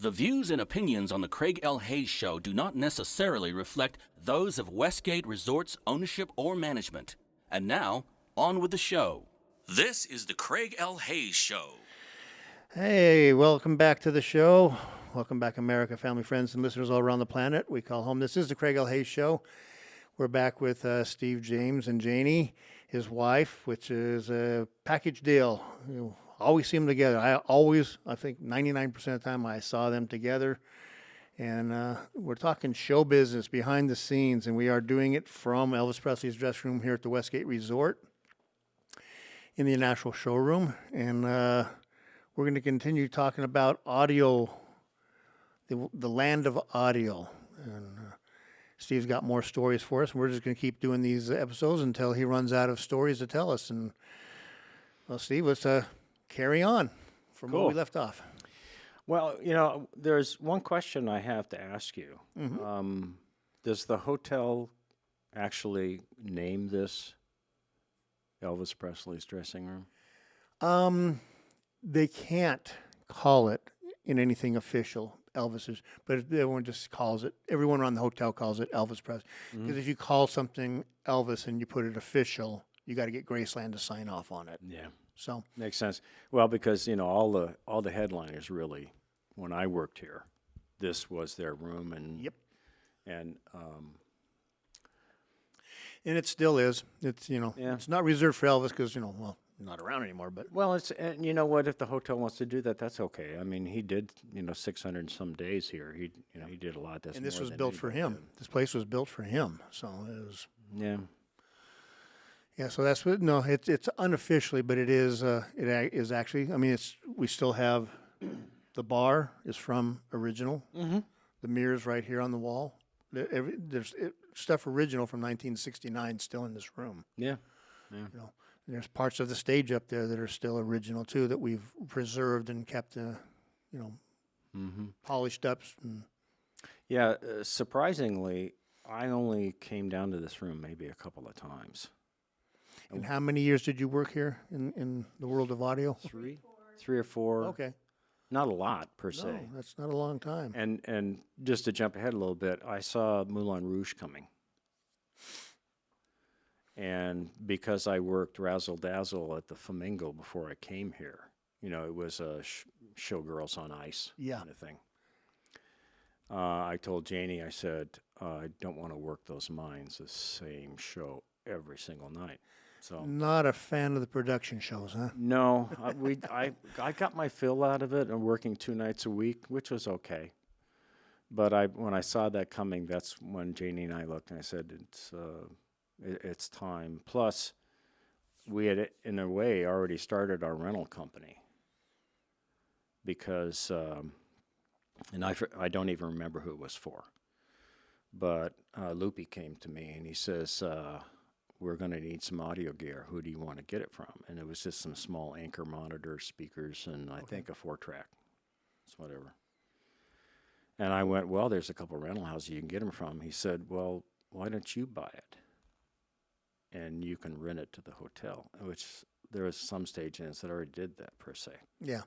The views and opinions on the Craig L. Hayes Show do not necessarily reflect those of Westgate Resorts ownership or management. And now, on with the show. This is the Craig L. Hayes Show. Hey, welcome back to the show. Welcome back, America, family, friends, and listeners all around the planet. We call home. This is the Craig L. Hayes Show. We're back with Steve, James, and Janie, his wife, which is a package deal. You always see them together. I think 99% of the time I saw them together. And we're talking show business, behind the scenes, and we are doing it from Elvis Presley's dressing room here at the Westgate Resort in the National Showroom. And we're going to continue talking about audio, the land of audio. And Steve's got more stories for us. We're just going to keep doing these episodes until he runs out of stories to tell us. And, well, Steve, let's carry on from where we left off. Well, you know, there's one question I have to ask you. Mm-hmm. Does the hotel actually name this Elvis Presley's dressing room? They can't call it in anything official, Elvis's, but everyone just calls it, everyone around the hotel calls it Elvis Presley. Because if you call something Elvis and you put it official, you got to get Graceland to sign off on it. Yeah. So Makes sense. Well, because, you know, all the headliners really, when I worked here, this was their room. And Yep. And And it still is. It's, you know, Yeah. it's not reserved for Elvis because, you know, well, not around anymore, but well, it's, and you know what, if the hotel wants to do that, that's okay. I mean, he did, 600 and some days here. He did a lot. That's and this more was than built for anybody him. This place was built for him. So it was, did. yeah, so that's what, no, it's unofficially, but it is actually, I mean, we still have, the bar is from original. Mm-hmm. The mirror's right here on the wall. There's stuff original from 1969 still in this room. Yeah. You know, there's parts of the stage up there that are still original too that we've preserved and kept, polished up. And Yeah, surprisingly, I only came down to this room maybe a couple of times. and how many years did you work here in the world of audio? Three or four. Okay, Not a lot per se. no, that's not a long time. And just to jump ahead a little bit, I saw Moulin Rouge coming. And because I worked Razzle Dazzle at the Flamingo before I came here, it was a Showgirls on Ice kind of thing. I told Janie, I said, I don't want to work those mines the same show every single night. So Not a fan of the production shows, huh? no, I got my fill out of it and working 2 nights a week, which was okay. But when I saw that coming, that's when Janie and I looked and I said, it's time. Plus, we had, in a way, already started our rental company because, and I don't even remember who it was for, but Loopy came to me and he says, we're going to need some audio gear. Who do you want to get it from? And it was just some small Anchor monitor speakers and I think a 4-track. It's whatever. And I went, well, there's a couple rental houses you can get them from. He said, well, why don't you buy it? And you can rent it to the hotel, which there was some stage agents that already did that per se. Yeah.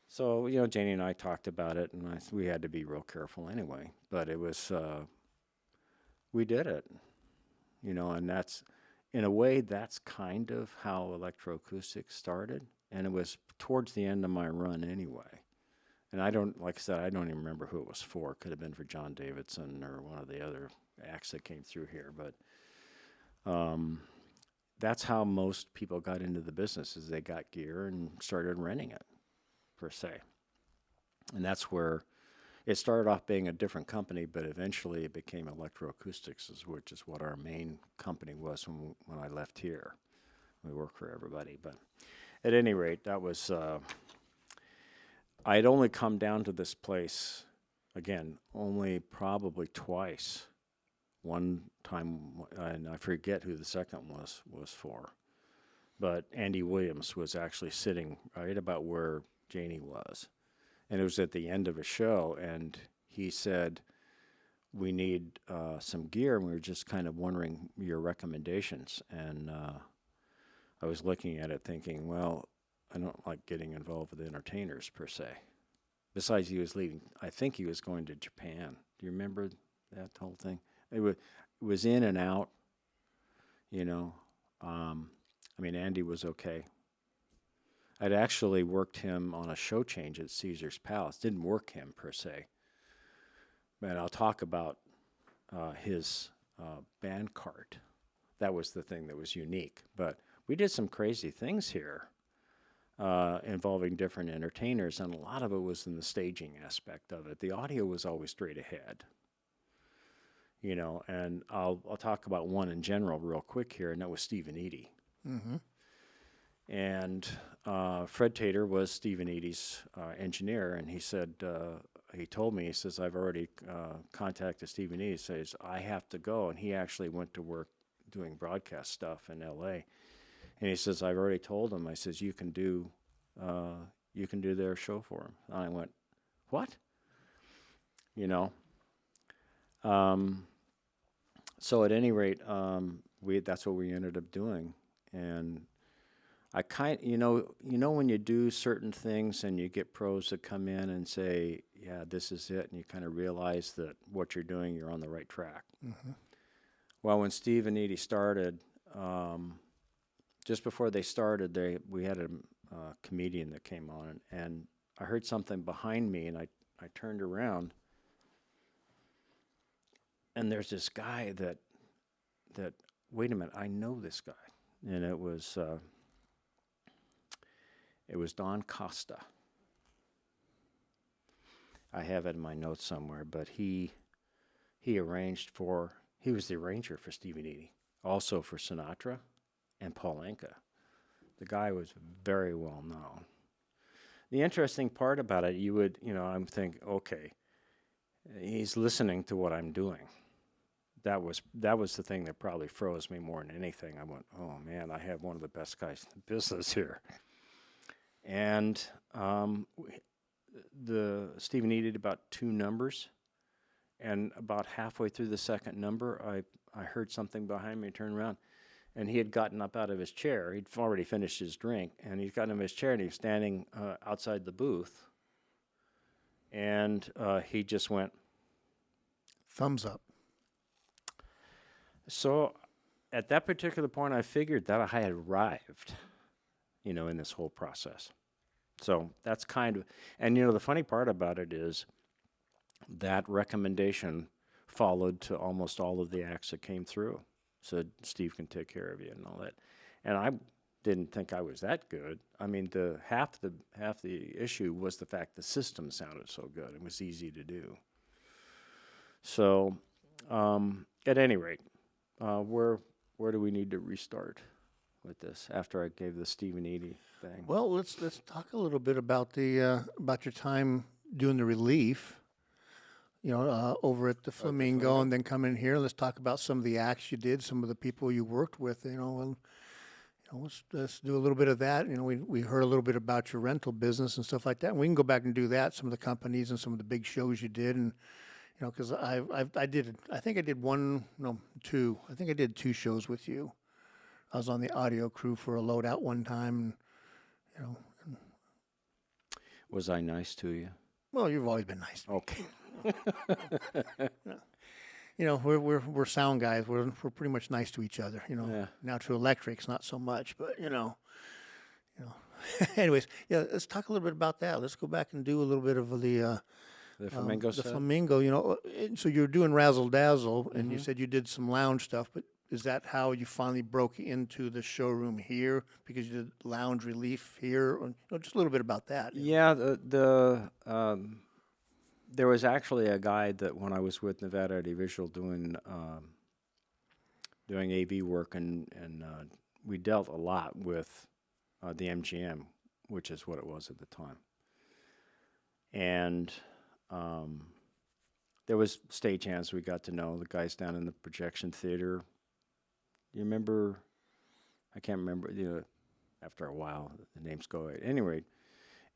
So, Janie and I talked about it, and we had to be real careful anyway. But it was, we did it, and that's, in a way, that's kind of how electroacoustics started. And it was towards the end of my run anyway. And like I said, I don't even remember who it was for. It could have been for John Davidson or one of the other acts that came through here. But that's how most people got into the business, is they got gear and started renting it, per se. And that's where it started off being a different company, but eventually it became Electroacoustics, which is what our main company was when I left here. We worked for everybody. But at any rate, that was, I'd only come down to this place, again, only probably twice. One time, and I forget who the second was for, but Andy Williams was actually sitting right about where Janie was. And it was at the end of a show, and he said, we need some gear, and we were just kind of wondering your recommendations. And I was looking at it thinking, well, I don't like getting involved with entertainers per se. Besides, he was leaving. I think he was going to Japan. Do you remember that whole thing? It was in and out. You know, I mean, Andy was okay. I'd actually worked him on a show change at Caesar's Palace. Didn't work him per se, but I'll talk about his band cart. That was the thing that was unique. But we did some crazy things here involving different entertainers, and a lot of it was in the staging aspect of it. The audio was always straight ahead. You know, and I'll talk about one in general real quick here, and that was Stephen Eady. Mm-hmm. And Fred Tater was Stephen Eady's engineer, and he said, he told me, he says, I've already contacted Stephen Eady. He says, I have to go. And he actually went to work doing broadcast stuff in L.A. And he says, I've already told him. I says, you can do their show for him. And I went, what? You know? So at any rate, that's what we ended up doing. And I you know when you do certain things and you get pros that come in and say, yeah, this is it, and you kind of realize that what you're doing, you're on the right track. Mm-hmm. Well, when Steve and Edie started, just before they started, we had a comedian that came on, and I heard something behind me, and I turned around, and there's this guy that wait a minute, I know this guy, and it was Don Costa. I have it in my notes somewhere, but he was the arranger for Stephen Eady, also for Sinatra and Paul Anka. The guy was very well known. The interesting part about it, I'm thinking, okay, he's listening to what I'm doing. That was the thing that probably froze me more than anything. I went, oh man, I have one of the best guys in the business here. And the Stephen Eady did about 2 numbers, and about halfway through the second number, I heard something behind me, turned around, and he had gotten up out of his chair. He'd already finished his drink, and he'd gotten out of his chair, and he was standing outside the booth, and he just went, thumbs up. So at that particular point, I figured that I had arrived, in this whole process. So that's kind of, and the funny part about it is that recommendation followed to almost all of the acts that came through. Said, Steve can take care of you and all that. And I didn't think I was that good. I mean, half the issue was the fact the system sounded so good. It was easy to do. So at any rate, where do we need to restart with this after I gave the Stephen Eady thing? Well, let's talk a little bit about about your time doing the relief. Over at the Flamingo, and then come in here. Let's talk about some of the acts you did, some of the people you worked with. And let's do a little bit of that. We heard a little bit about your rental business and stuff like that. And we can go back and do that. Some of the companies and some of the big shows you did, and because I think I did 2 shows with you. I was on the audio crew for a loadout one time. And, Was I nice to you? well, you've always been nice to me. Okay. We're sound guys. We're pretty much nice to each other. Yeah. Now to electrics, not so much, but Anyways, yeah. Let's talk a little bit about that. Let's go back and do a little bit of the Flamingo the set? Flamingo. So you're doing Razzle Dazzle, and you said you did some lounge stuff, but is that how you finally broke into the showroom here? Because you did lounge relief here, or just a little bit about that. Yeah, there was actually a guy that when I was with Nevada Audiovisual doing AV work, and we dealt a lot with the MGM, which is what it was at the time. And there was stagehands we got to know, the guys down in the projection theater. You remember? I can't remember. After a while, the names go away. At any rate,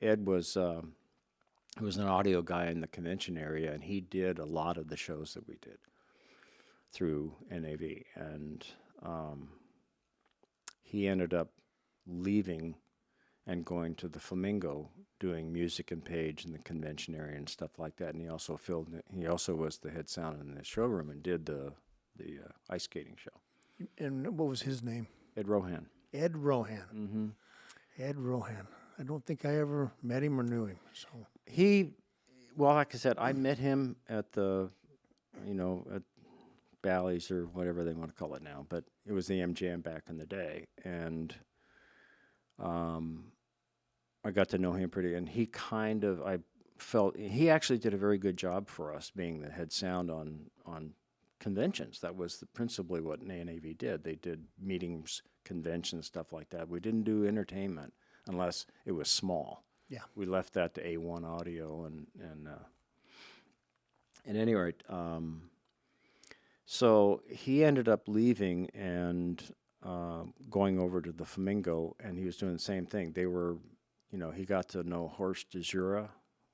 Ed was an audio guy in the convention area, and he did a lot of the shows that we did through NAV. And he ended up leaving and going to the Flamingo, doing music and page in the convention area and stuff like that. And he also was the head sound in the showroom and did the ice skating show. And what was his name? Ed Rohan. Ed Rohan. Mm-hmm. Ed Rohan. I don't think I ever met him or knew him. So Well, like I said, I met him at at Bally's or whatever they want to call it now, but it was the MGM back in the day, and I got to know him and I felt he actually did a very good job for us, being the head sound on conventions. That was principally what NAV did. They did meetings, conventions, stuff like that. We didn't do entertainment unless it was small. yeah. We left that to A1 Audio and at any rate, so he ended up leaving and going over to the Flamingo, and he was doing the same thing. They were, he got to know Horst de Jura,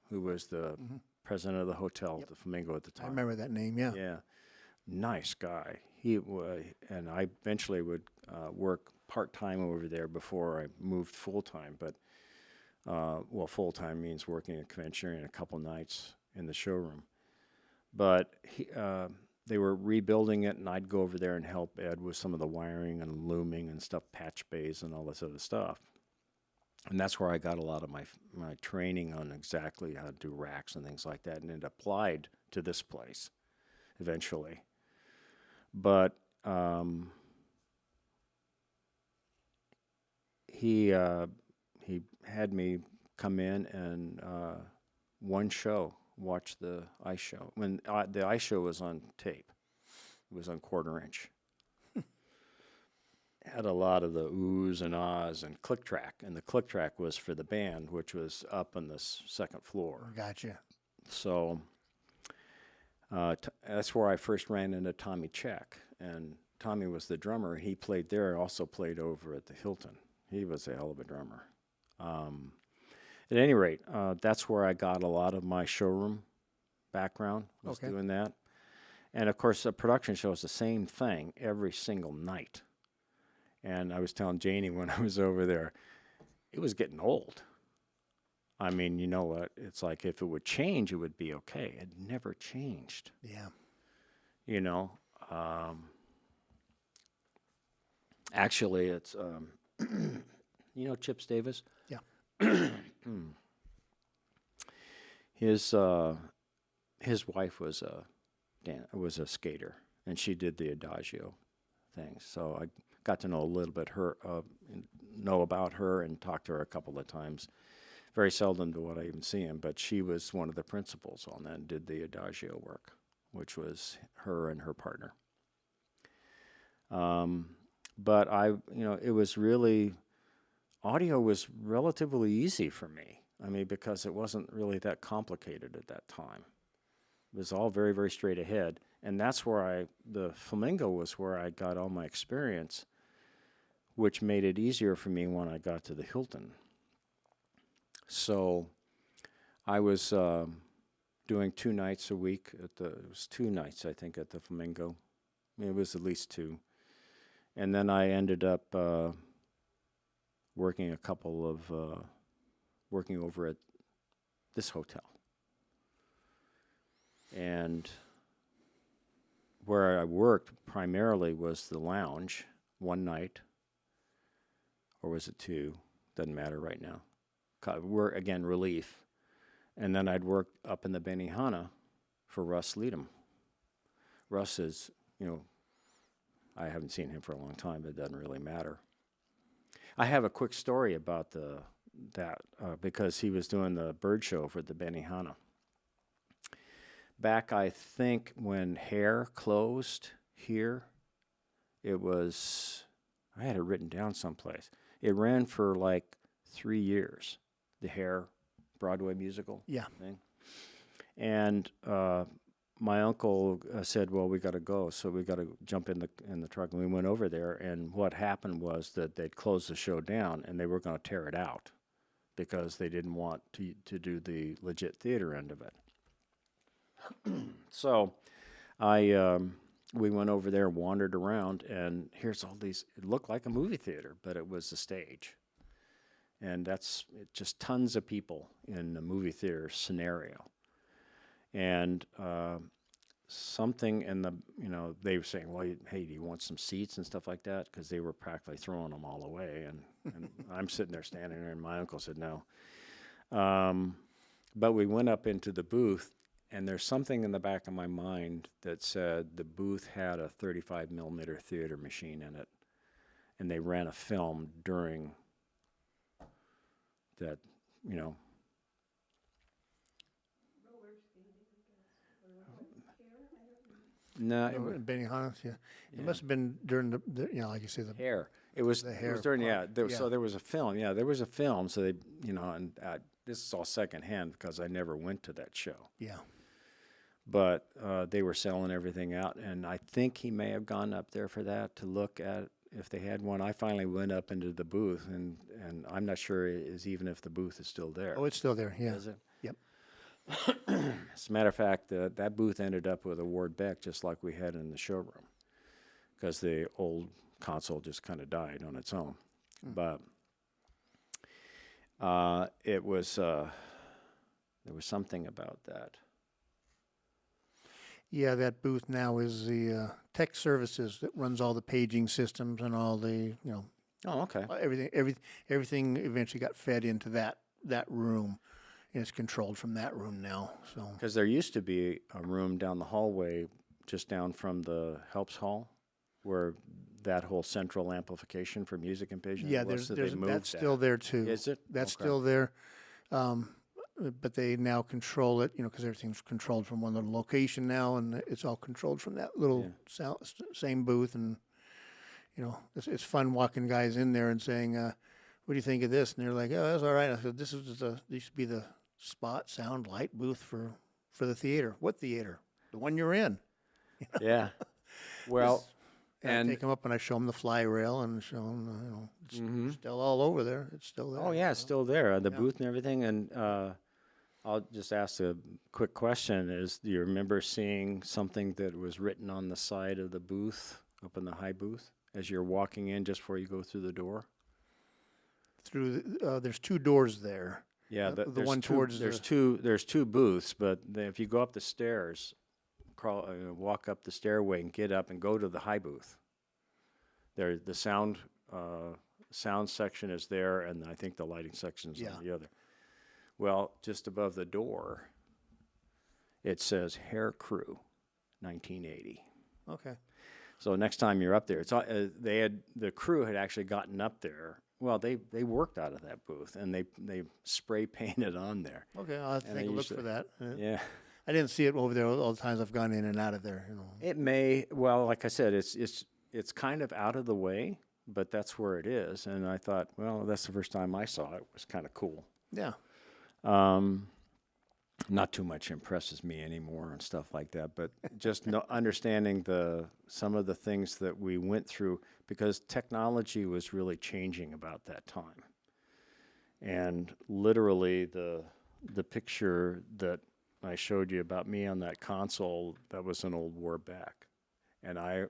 who was the president of the hotel at the Flamingo at the time. I remember that name, yeah. Yeah, nice guy. And I eventually would work part-time over there before I moved full-time, but full-time means working a convention and a couple nights in the showroom. But they were rebuilding it, and I'd go over there and help Ed with some of the wiring and looming and stuff, patch bays and all this other stuff. And that's where I got a lot of my training on exactly how to do racks and things like that, and it applied to this place eventually. But he had me come in and watch the ice show. When the ice show was on tape, it was on quarter inch. Had a lot of the oohs and ahs and click track, and the click track was for the band, which was up on the second floor. Gotcha. So that's where I first ran into Tommy Check, and Tommy was the drummer. He played there, also played over at the Hilton. He was a hell of a drummer. At any rate, that's where I got a lot of my showroom background, was doing that. And, of course, a production show is the same thing every single night. And I was telling Janie when I was over there, it was getting old. I mean, you know what? It's like if it would change, it would be okay. It never changed. Yeah. Actually, it's, Chips Davis? Yeah. His wife was a skater, and she did the Adagio things. So I got to know a little bit about her and talked to her a couple of times. Very seldom do I even see him, but she was one of the principals on that and did the Adagio work, which was her and her partner. But it was really, audio was relatively easy for me. I mean, because it wasn't really that complicated at that time. It was all very, very straight ahead. And that's where the Flamingo was where I got all my experience, which made it easier for me when I got to the Hilton. So I was doing 2 nights a week it was 2 nights, I think, at the Flamingo. It was at least 2. And then I ended up working over at this hotel. And where I worked primarily was the lounge one night, or was it 2? Doesn't matter right now. We're, again, relief. And then I'd work up in the Benihana for Russ Leadham. Russ is, I haven't seen him for a long time, but it doesn't really matter. I have a quick story about that because he was doing the bird show for the Benihana. Back, I think, when Hair closed here, I had it written down someplace. It ran for like 3 years, the Hair Broadway musical thing. And my uncle said, well, we got to go, so we got to jump in the truck. And we went over there, and what happened was that they'd closed the show down, and they were going to tear it out because they didn't want to do the legit theater end of it. So we went over there, wandered around, and here's all these, it looked like a movie theater, but it was a stage. and that's just tons of people in the movie theater scenario. And something in the, they were saying, well, hey, do you want some seats and stuff like that? Because they were practically throwing them all away. And I'm sitting there standing there, and my uncle said no. But we went up into the booth, and there's something in the back of my mind that said the booth had a 35 millimeter theater machine in it, and they ran a film during that, No, it was Benihana, yeah. It must have been during the like you say, the hair. It was the It hair was during part. So there was a film. Yeah, there was a film. So they, and this is all secondhand because I never went to that show. Yeah. But they were selling everything out, and I think he may have gone up there for that to look at if they had one. I finally went up into the booth, and I'm not sure even if the booth is still there. Oh, it's still there. Yeah. Is it? Yep. As a matter of fact, that booth ended up with a Ward Beck, just like we had in the showroom, because the old console just kind of died on its own. But it was there was something about that. Yeah, that booth now is the tech services that runs all the paging systems and all the Oh, okay. everything eventually got fed into that room, and it's controlled from that room now. So Because there used to be a room down the hallway, just down from the Helps Hall, where that whole central amplification for music and paging yeah, was. So there's they moved that's that. still there too. Is it? That's Okay. still there, but they now control it. Because everything's controlled from one little location now, and it's all controlled from that little same booth. And it's fun walking guys in there and saying, "What do you think of this?" And they're like, "Oh, that's all right." I said, "This used to be the spot, sound, light booth for the theater." What theater? The one you're in. Yeah. Well, And I take them up and I show them the fly rail and show them, it's still all over there. It's still there. oh yeah, it's still there, the booth and everything. And I'll just ask a quick question: do you remember seeing something that was written on the side of the booth, up in the high booth, as you're walking in, just before you go through the door? There's two doors there. Yeah, The there's one two, towards there's the- two booths, but if you go up the stairs, walk up the stairway and get up and go to the high booth. There, the sound section is there, and I think the lighting section is on the other. Well, just above the door, it says Hair Crew, 1980. Okay. So next time you're up there, the crew had actually gotten up there. Well, they worked out of that booth, and they spray painted on there. Okay, I'll have to And take they a look used for to- that. Yeah. I didn't see it over there all the times I've gone in and out of there. It may, like I said, it's kind of out of the way, but that's where it is. And I thought, well, that's the first time I saw it. It was kind of cool. Yeah. Not too much impresses me anymore and stuff like that, but just understanding some of the things that we went through, because technology was really changing about that time. And literally the picture that I showed you about me on that console, that was an old Warback. And I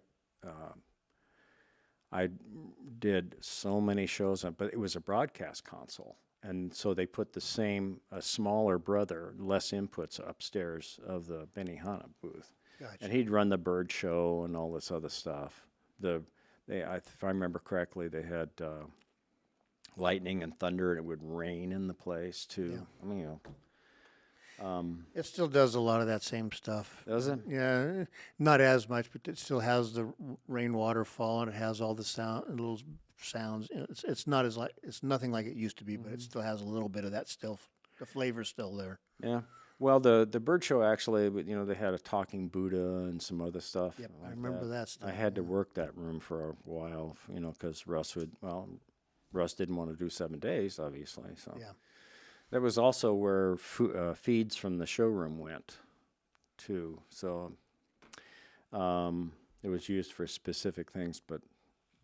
did so many shows, but it was a broadcast console. And so they put a smaller brother, less inputs upstairs of the Benihana booth. Gotcha. And he'd run the bird show and all this other stuff. If I remember correctly, they had lightning and thunder, and it would rain in the place too. Yeah. I mean, It still does a lot of that same stuff. does it? Yeah, not as much, but it still has the rainwater fall, and it has all the little sounds. It's not it's nothing like it used to be, but it still has a little bit of that still. The flavor's still there. Yeah. Well, the bird show actually, they had a talking Buddha and some other stuff. Yep, I like remember that stuff. I had to work that room for a while, because Russ didn't want to do 7 days, obviously. So Yeah. that was also where feeds from the showroom went, too. So it was used for specific things, but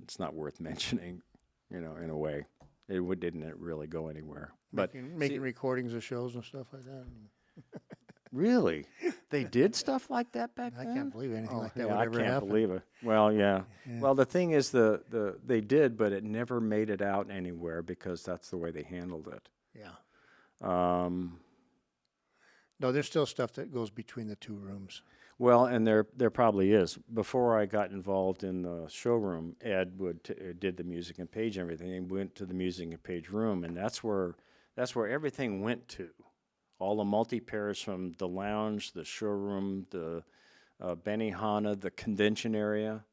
it's not worth mentioning, in a way. It didn't really go anywhere. But Making recordings of shows and stuff like that. Really? They did stuff like that back I then? can't believe anything like that yeah, would I ever can't happen. believe it. Well, yeah. Well, the thing is, they did, but it never made it out anywhere because that's the way they handled it. Yeah. Um, No, there's still stuff that goes between the two rooms. well, and there probably is. Before I got involved in the showroom, Ed did the music and page and everything, and went to the music and page room, and that's where everything went to. All the multi-pairs from the lounge, the showroom, the Benihana, the convention area,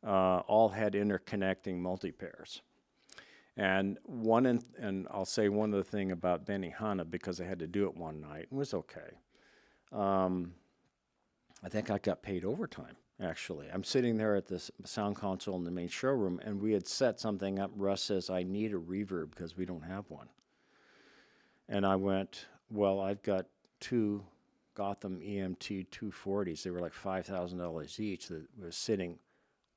all had interconnecting multi-pairs. And I'll say one other thing about Benihana because I had to do it one night. It was okay. I think I got paid overtime, actually. I'm sitting there at the sound console in the main showroom, and we had set something up. Russ says, I need a reverb because we don't have one. And I went, well, I've got two Gotham EMT 240s. They were like $5,000 each that was sitting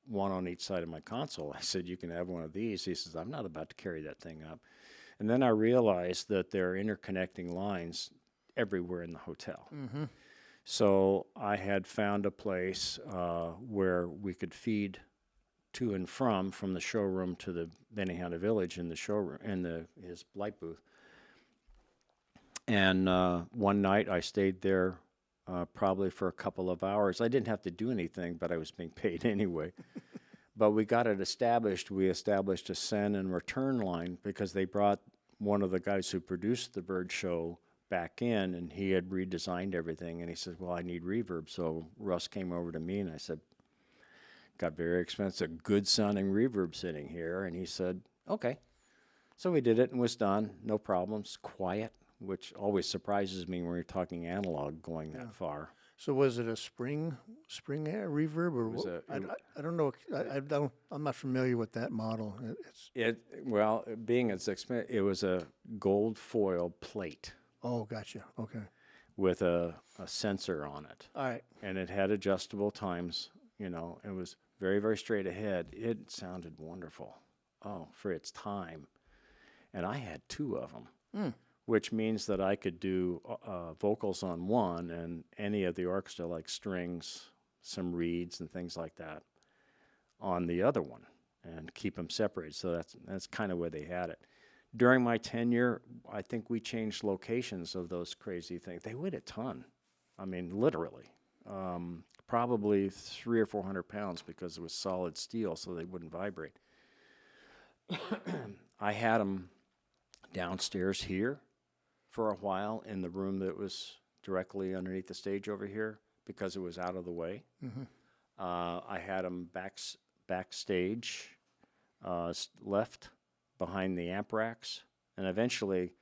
one on each side of my console. I said, you can have one of these. He says, I'm not about to carry that thing up. And then I realized that there are interconnecting lines everywhere in the hotel. Mm-hmm. So I had found a place where we could feed to and from the showroom to the Benihana Village in the showroom, in his light booth. And one night I stayed there probably for a couple of hours. I didn't have to do anything, but I was being paid anyway. But we got it established. We established a send and return line because they brought one of the guys who produced the Bird Show back in, and he had redesigned everything. And he said, well, I need reverb. So Russ came over to me, and I said, got very expensive, good-sounding reverb sitting here. And he said, okay. So we did it and was done. No problems. Quiet, which always surprises me when you're talking analog going that far. So was it a spring air reverb or was what? a- I don't know. I'm not familiar with that model. Being as expensive, it was a gold foil plate Oh, gotcha. Okay. with a sensor on it. All right. And it had adjustable times, it was very, very straight ahead. It sounded wonderful. Oh, for its time. And I had two of them, which means that I could do vocals on one and any of the orchestra, like strings, some reeds and things like that, on the other one and keep them separated. So that's kind of where they had it. During my tenure, I think we changed locations of those crazy things. They weighed a ton. I mean, literally. Probably 300 or 400 pounds because it was solid steel, so they wouldn't vibrate. I had them downstairs here for a while in the room that was directly underneath the stage over here because it was out of the way. Mm-hmm. I had them backstage, left behind the amp racks, and eventually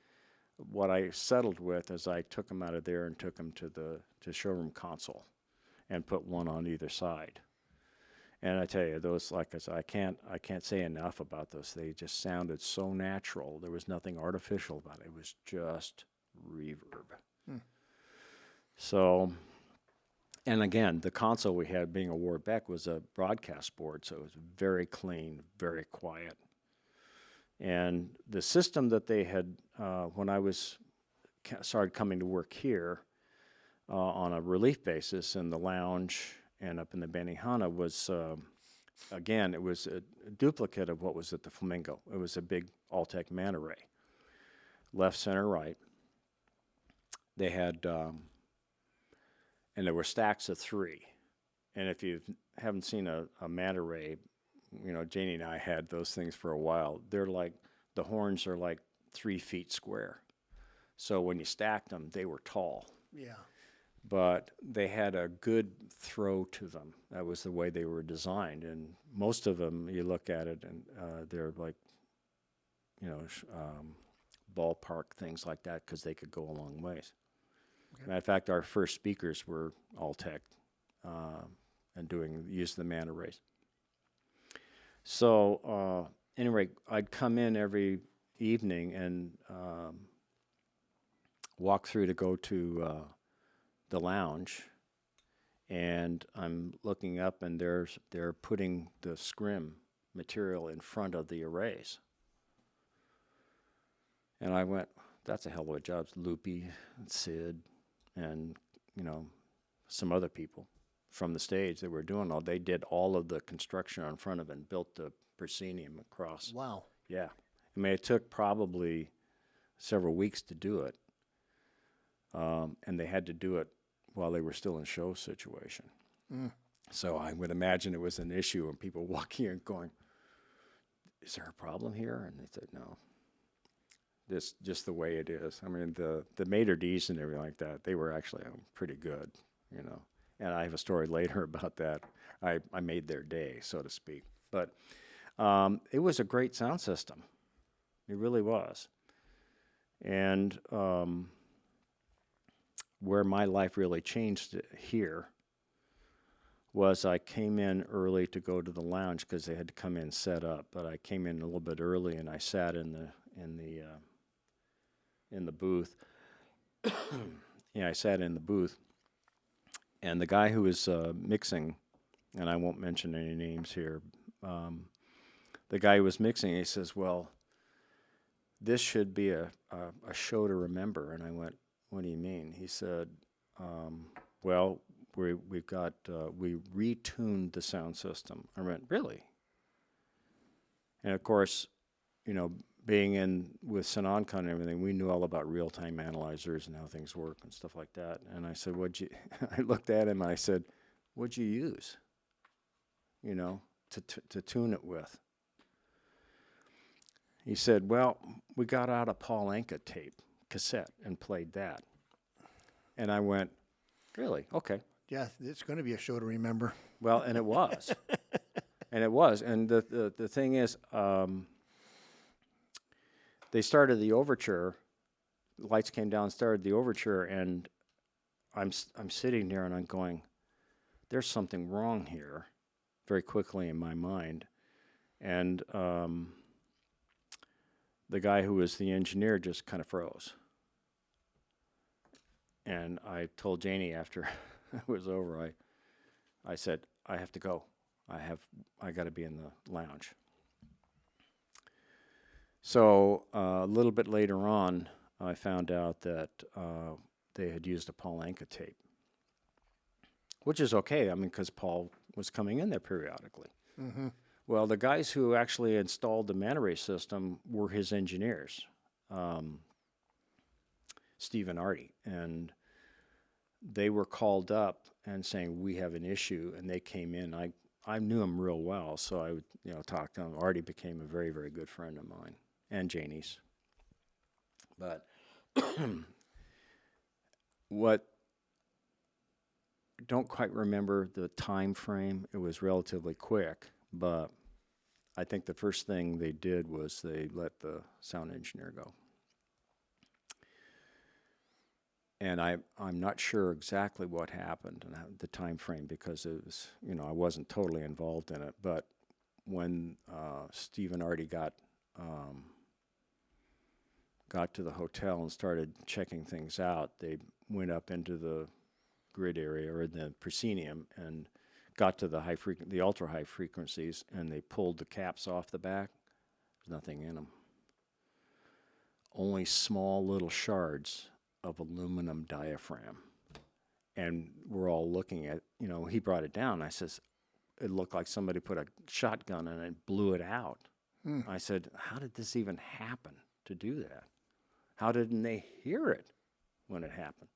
what I settled with is I took them out of there and took them to showroom console and put one on either side. And I tell you, those, like I said, I can't say enough about those. They just sounded so natural. There was nothing artificial about it. It was just reverb. So, and again, the console we had being a Warbeck was a broadcast board, so it was very clean, very quiet. And the system that they had, when I started coming to work here on a relief basis in the lounge and up in the Benihana was, again, it was a duplicate of what was at the Flamingo. It was a big Altec man array, left, center, right. They had, and there were stacks of three. And if you haven't seen a man array, Janie and I had those things for a while. They're like, the horns are like 3 feet square. So when you stacked them, they were tall. Yeah. But they had a good throw to them. That was the way they were designed. And most of them, you look at it, and they're like, ballpark things like that because they could go a long ways. Okay. Matter of fact, our first speakers were Altec and used the man arrays. So anyway, I'd come in every evening and walk through to go to the lounge, and I'm looking up, and they're putting the scrim material in front of the arrays. And I went, that's a hell of a job. Loopy, and Sid, and some other people from the stage that were doing all. They did all of the construction in front of it and built the proscenium across. Wow. Yeah, I mean it took probably several weeks to do it, and they had to do it while they were still in show situation. So I would imagine it was an issue, and people walking in going, "Is there a problem here?" And they said, "No, this just the way it is." I mean, the maitre d's and everything like that, they were actually pretty good, And I have a story later about that. I made their day, so to speak. But it was a great sound system. It really was. And where my life really changed here was I came in early to go to the lounge because they had to come in set up. But I came in a little bit early, and I sat in the booth. Yeah, I sat in the booth, and the guy who was mixing, and I won't mention any names here, the guy who was mixing, he says, "Well, this should be a show to remember." And I went, "What do you mean?" He said, "Well, we retuned the sound system." I went, "Really?" And of course, being in with Sononcon and everything, we knew all about real-time analyzers and how things work and stuff like that. And I said, I looked at him and I said, "What'd you use, to tune it with?" He said, "Well, we got out a Paul Anka tape, cassette, and played that." And I went, "Really? Okay." Yeah, it's going to be a show to remember. Well, and it was. And it was. And the thing is, they started the overture. The lights came down, started the overture, and I'm sitting there and I'm going, "There's something wrong here," very quickly in my mind. And the guy who was the engineer just kind of froze. And I told Janie after it was over, I said, "I have to go. I got to be in the lounge." So a little bit later on, I found out that they had used a Paul Anka tape, which is okay. I mean, because Paul was coming in there periodically. Mm-hmm. Well, the guys who actually installed the manta ray system were his engineers, Steve and Artie, and they were called up and saying, "We have an issue," and they came in. I knew him real well, so I would talk to him. Artie became a very, very good friend of mine, and Janie's. But don't quite remember the time frame. It was relatively quick, but I think the first thing they did was they let the sound engineer go. And I'm not sure exactly what happened and the time frame, because it was, I wasn't totally involved in it. But when Steve and Artie got to the hotel and started checking things out, they went up into the grid area or the proscenium and got to the ultra high frequencies, and they pulled the caps off the back. There's nothing in them. Only small little shards of aluminum diaphragm. And we're all looking at, he brought it down. I says, it looked like somebody put a shotgun in it and blew it out. I said, "How did this even happen to do that? How didn't they hear it when it happened?"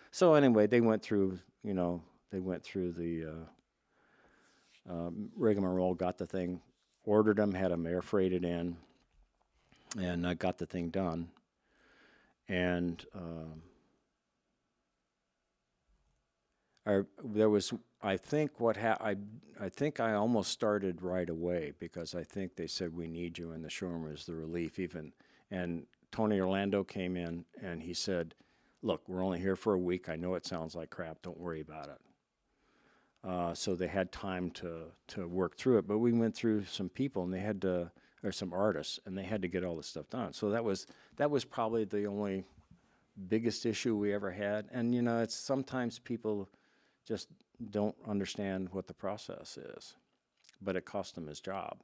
So anyway, they went through the rigmarole, got the thing, ordered them, had them air freighted in, and got the thing done. And I think I almost started right away, because I think they said, "We need you in the showroom as the relief." And Tony Orlando came in and he said, "Look, we're only here for a week. I know it sounds like crap. Don't worry about it." So they had time to work through it, but we went through some people, and or some artists, and they had to get all this stuff done. So that was probably the only biggest issue we ever had. And it's sometimes people just don't understand what the process is, but it cost him his job.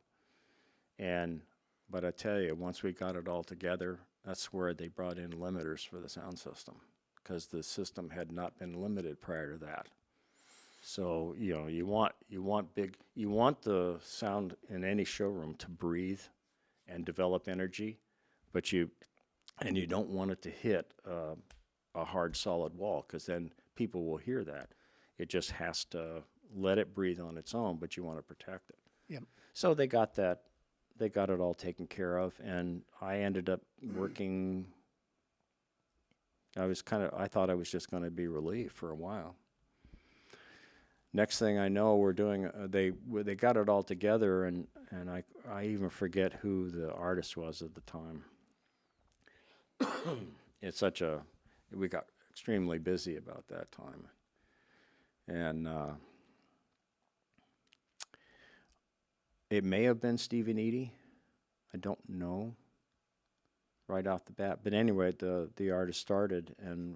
But I tell you, once we got it all together, that's where they brought in limiters for the sound system, because the system had not been limited prior to that. So you want the sound in any showroom to breathe and develop energy, but you don't want it to hit a hard solid wall, because then people will hear that. It just has to let it breathe on its own, but you want to protect it. Yep. So they got it all taken care of, and I ended up working. I thought I was just going to be relieved for a while. Next thing I know, we're doing. They got it all together, and I even forget who the artist was at the time. We got extremely busy about that time, and it may have been Stephen Eady. I don't know right off the bat, but anyway, the artist started, and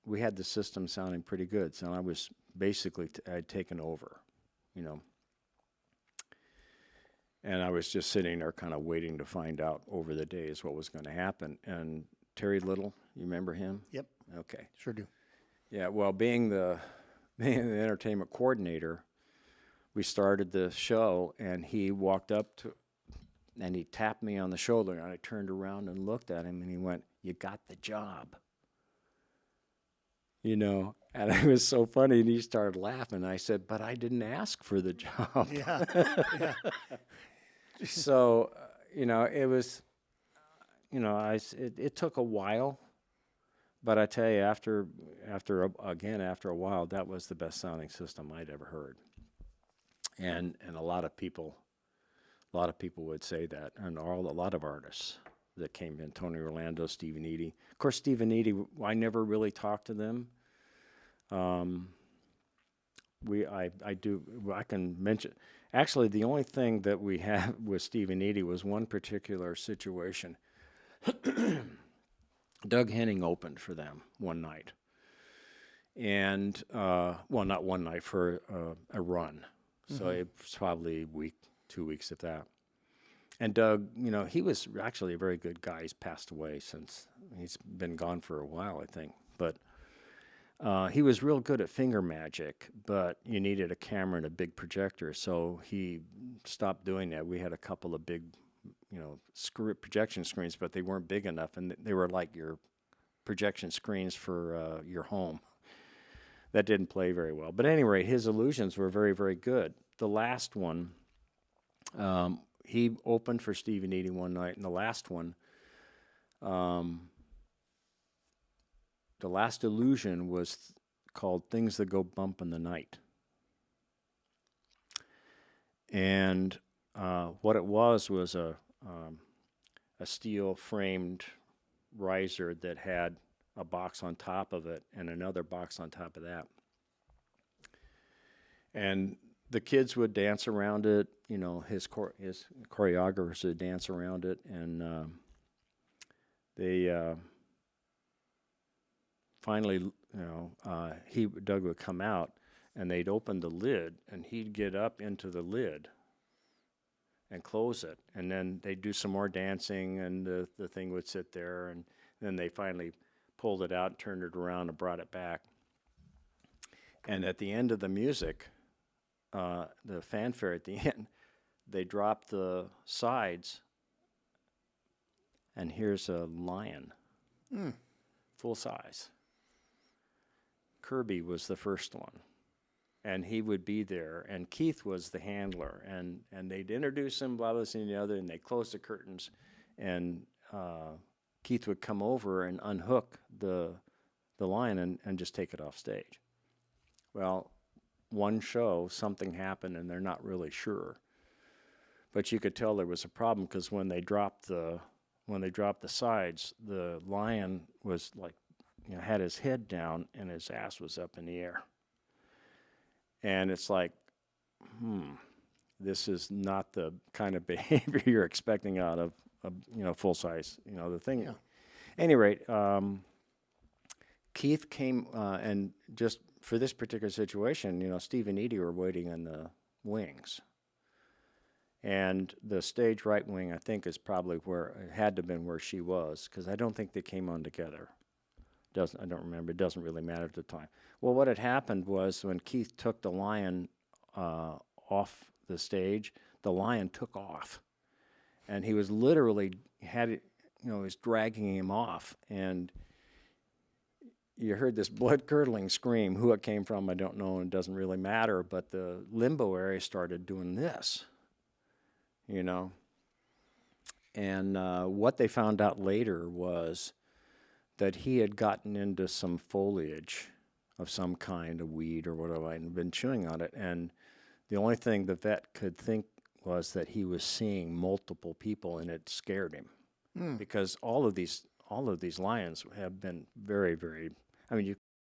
we had the system sounding pretty good. So I was basically I'd taken over, and I was just sitting there kind of waiting to find out over the days what was going to happen. And Terry Little, you remember him? Yep. Okay. Sure do. Yeah, well, being the entertainment coordinator, we started the show, and he walked up to, and he tapped me on the shoulder, and I turned around and looked at him, and he went, "You got the job." And it was so funny, and he started laughing. I said, "But I didn't ask for the job." Yeah. Yeah. So, it was, it took a while, but I tell you, after a while, that was the best sounding system I'd ever heard. And a lot of people would say that, and a lot of artists that came in, Tony Orlando, Stephen Eady. Of course, Stephen Eady, I never really talked to them. I can mention, actually, the only thing that we had with Stephen Eady was one particular situation. Doug Henning opened for them one night, and not one night, for a run. So it was probably a week, 2 weeks, if that. And Doug, he was actually a very good guy. He's passed away since. He's been gone for a while, I think. But he was real good at finger magic, but you needed a camera and a big projector, so he stopped doing that. We had a couple of big, projection screens, but they weren't big enough, and they were like your projection screens for your home. That didn't play very well. But anyway, his illusions were very, very good. The last one, he opened for Stephen Eady one night, and the last one, the last illusion was called Things That Go Bump in the Night. And what it was a steel-framed riser that had a box on top of it and another box on top of that. And the kids would dance around it, his choreographers would dance around it, and they finally, Doug would come out, and they'd open the lid, and he'd get up into the lid and close it, and then they'd do some more dancing, and the thing would sit there, and then they finally pulled it out, turned it around, and brought it back. And at the end of the music, the fanfare at the end, they dropped the sides, and here's a lion, full size. Kirby was the first one, and he would be there, and Keith was the handler, and they'd introduce him, blah, blah, this and the other, and they'd close the curtains, and Keith would come over and unhook the lion and just take it off stage. Well, one show, something happened, and they're not really sure. But you could tell there was a problem, because when they dropped the sides, the lion was like, had his head down and his ass was up in the air. And it's like, this is not the kind of behavior you're expecting out of full size, the thing. Yeah. Any rate, Keith came, and just for this particular situation, Steve and Edie were waiting in the wings. And the stage right wing, I think, is probably where it had to have been where she was, because I don't think they came on together. I don't remember. It doesn't really matter at the time. Well, what had happened was when Keith took the lion off the stage, the lion took off, and he was literally was dragging him off, and you heard this blood-curdling scream. Who it came from, I don't know, and it doesn't really matter, but the limbo area started doing this, And what they found out later was that he had gotten into some foliage of some kind of weed or whatever and been chewing on it. And the only thing the vet could think was that he was seeing multiple people, and it scared him because all of these lions have been very, very. I mean, you